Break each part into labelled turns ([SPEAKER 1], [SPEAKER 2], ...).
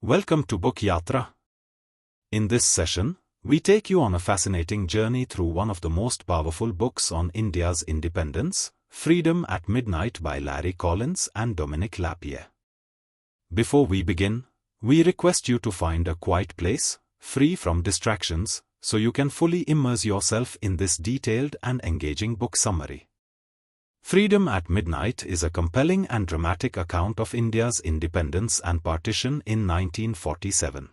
[SPEAKER 1] Welcome to Book Yatra. In this session, we take you on a fascinating journey through one of the most powerful books on India's independence, Freedom at Midnight by Larry Collins and Dominique Lapierre. Before we begin, we request you to find a quiet place, free from distractions, so you can fully immerse yourself in this detailed and engaging book summary. Freedom at Midnight is a compelling and dramatic account of India's independence and partition in 1947.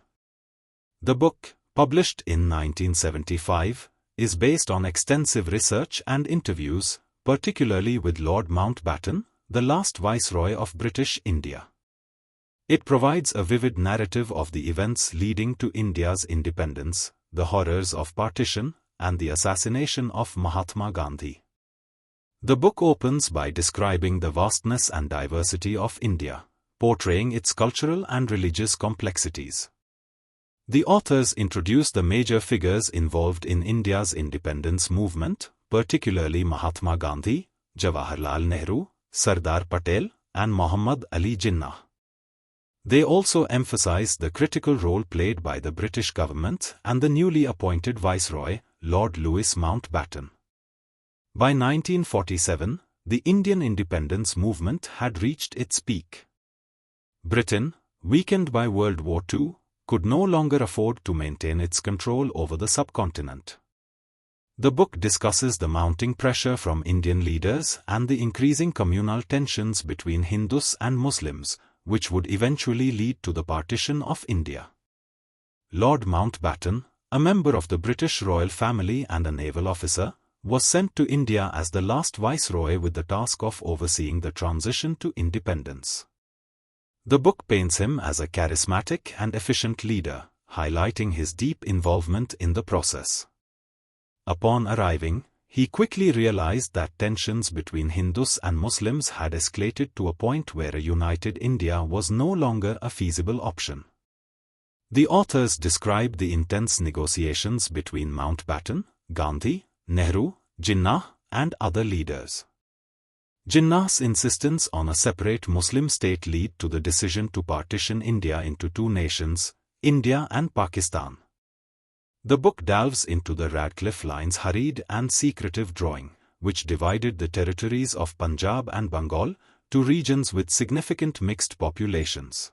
[SPEAKER 1] The book, published in 1975, is based on extensive research and interviews, particularly with Lord Mountbatten, the last Viceroy of British India. It provides a vivid narrative of the events leading to India's independence, the horrors of partition, and the assassination of Mahatma Gandhi. The book opens by describing the vastness and diversity of India, portraying its cultural and religious complexities. The authors introduce the major figures involved in India's independence movement, particularly Mahatma Gandhi, Jawaharlal Nehru, Sardar Patel, and Muhammad Ali Jinnah. They also emphasize the critical role played by the British government and the newly appointed Viceroy, Lord Mountbatten. By 1947, the Indian independence movement had reached its peak. Britain, weakened by World War II, could no longer afford to maintain its control over the subcontinent. The book discusses the mounting pressure from Indian leaders and the increasing communal tensions between Hindus and Muslims, which would eventually lead to the partition of India. Lord Mountbatten, a member of the British royal family and a naval officer, was sent to India as the last viceroy with the task of overseeing the transition to independence. The book paints him as a charismatic and efficient leader, highlighting his deep involvement in the process. Upon arriving, he quickly realized that tensions between Hindus and Muslims had escalated to a point where a united India was no longer a feasible option. The authors describe the intense negotiations between Mountbatten, Gandhi, Nehru, Jinnah, and other leaders. Jinnah's insistence on a separate Muslim state led to the decision to partition India into two nations, India and Pakistan. The book delves into the Radcliffe Line's hurried and secretive drawing, which divided the territories of Punjab and Bengal to regions with significant mixed populations.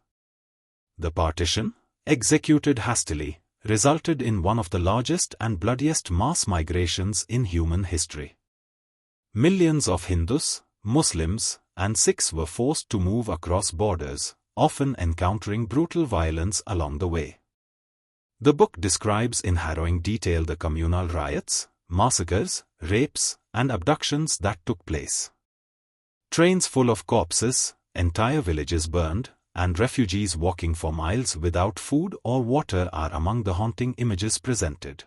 [SPEAKER 1] The partition, executed hastily, resulted in one of the largest and bloodiest mass migrations in human history. Millions of Hindus, Muslims, and Sikhs were forced to move across borders, often encountering brutal violence along the way. The book describes in harrowing detail the communal riots, massacres, rapes, and abductions that took place. Trains full of corpses, entire villages burned, and refugees walking for miles without food or water are among the haunting images presented.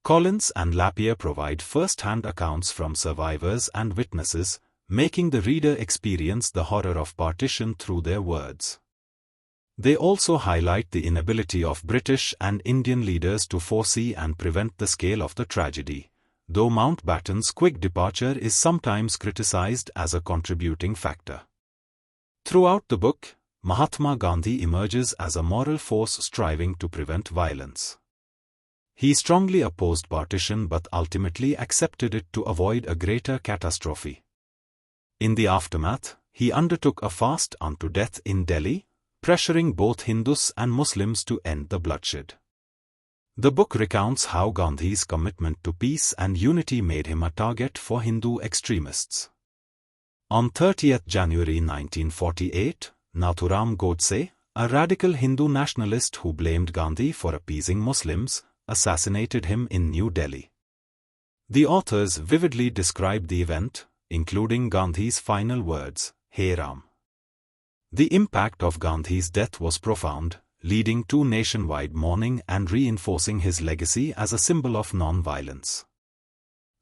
[SPEAKER 1] Collins and Lapierre provide first-hand accounts from survivors and witnesses, making the reader experience the horror of partition through their words. They also highlight the inability of British and Indian leaders to foresee and prevent the scale of the tragedy, though Mountbatten's quick departure is sometimes criticized as a contributing factor. Throughout the book, Mahatma Gandhi emerges as a moral force striving to prevent violence. He strongly opposed partition but ultimately accepted it to avoid a greater catastrophe. In the aftermath, he undertook a fast unto death in Delhi, pressuring both Hindus and Muslims to end the bloodshed. The book recounts how Gandhi's commitment to peace and unity made him a target for Hindu extremists. On 30th January 1948, Nathuram Godse, a radical Hindu nationalist who blamed Gandhi for appeasing Muslims, assassinated him in New Delhi. The authors vividly describe the event, including Gandhi's final words, "Hey Ram." The impact of Gandhi's death was profound, leading to nationwide mourning and reinforcing his legacy as a symbol of non-violence.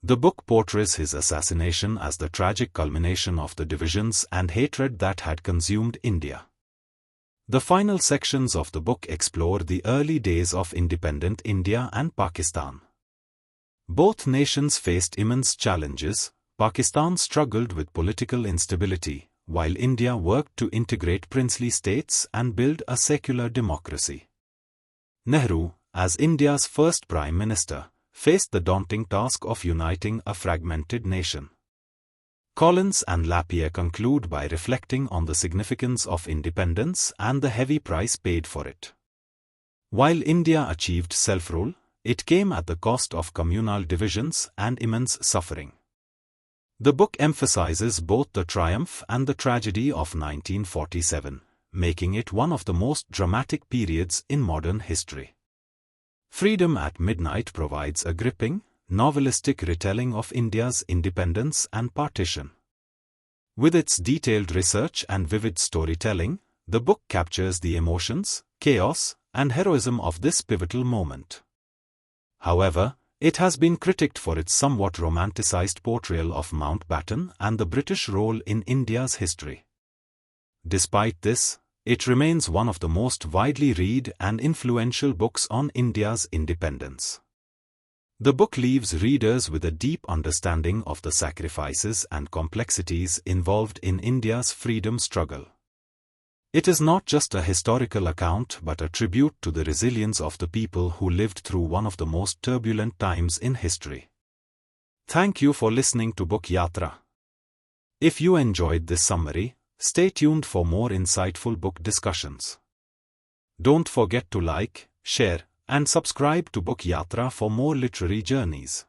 [SPEAKER 1] The book portrays his assassination as the tragic culmination of the divisions and hatred that had consumed India. The final sections of the book explore the early days of independent India and Pakistan. Both nations faced immense challenges. Pakistan struggled with political instability, while India worked to integrate princely states and build a secular democracy. Nehru, as India's first Prime Minister, faced the daunting task of uniting a fragmented nation. Collins and Lapierre conclude by reflecting on the significance of independence and the heavy price paid for it. While India achieved self-rule, it came at the cost of communal divisions and immense suffering. The book emphasizes both the triumph and the tragedy of 1947, making it one of the most dramatic periods in modern history. Freedom at Midnight provides a gripping, novelistic retelling of India's independence and partition. With its detailed research and vivid storytelling, the book captures the emotions, chaos, and heroism of this pivotal moment. However, it has been critiqued for its somewhat romanticized portrayal of Mountbatten and the British role in India's history. Despite this, it remains one of the most widely read and influential books on India's independence. The book leaves readers with a deep understanding of the sacrifices and complexities involved in India's freedom struggle. It is not just a historical account but a tribute to the resilience of the people who lived through one of the most turbulent times in history. Thank you for listening to Book Yatra. If you enjoyed this summary, stay tuned for more insightful book discussions. Don't forget to like, share, and subscribe to Book Yatra for more literary journeys.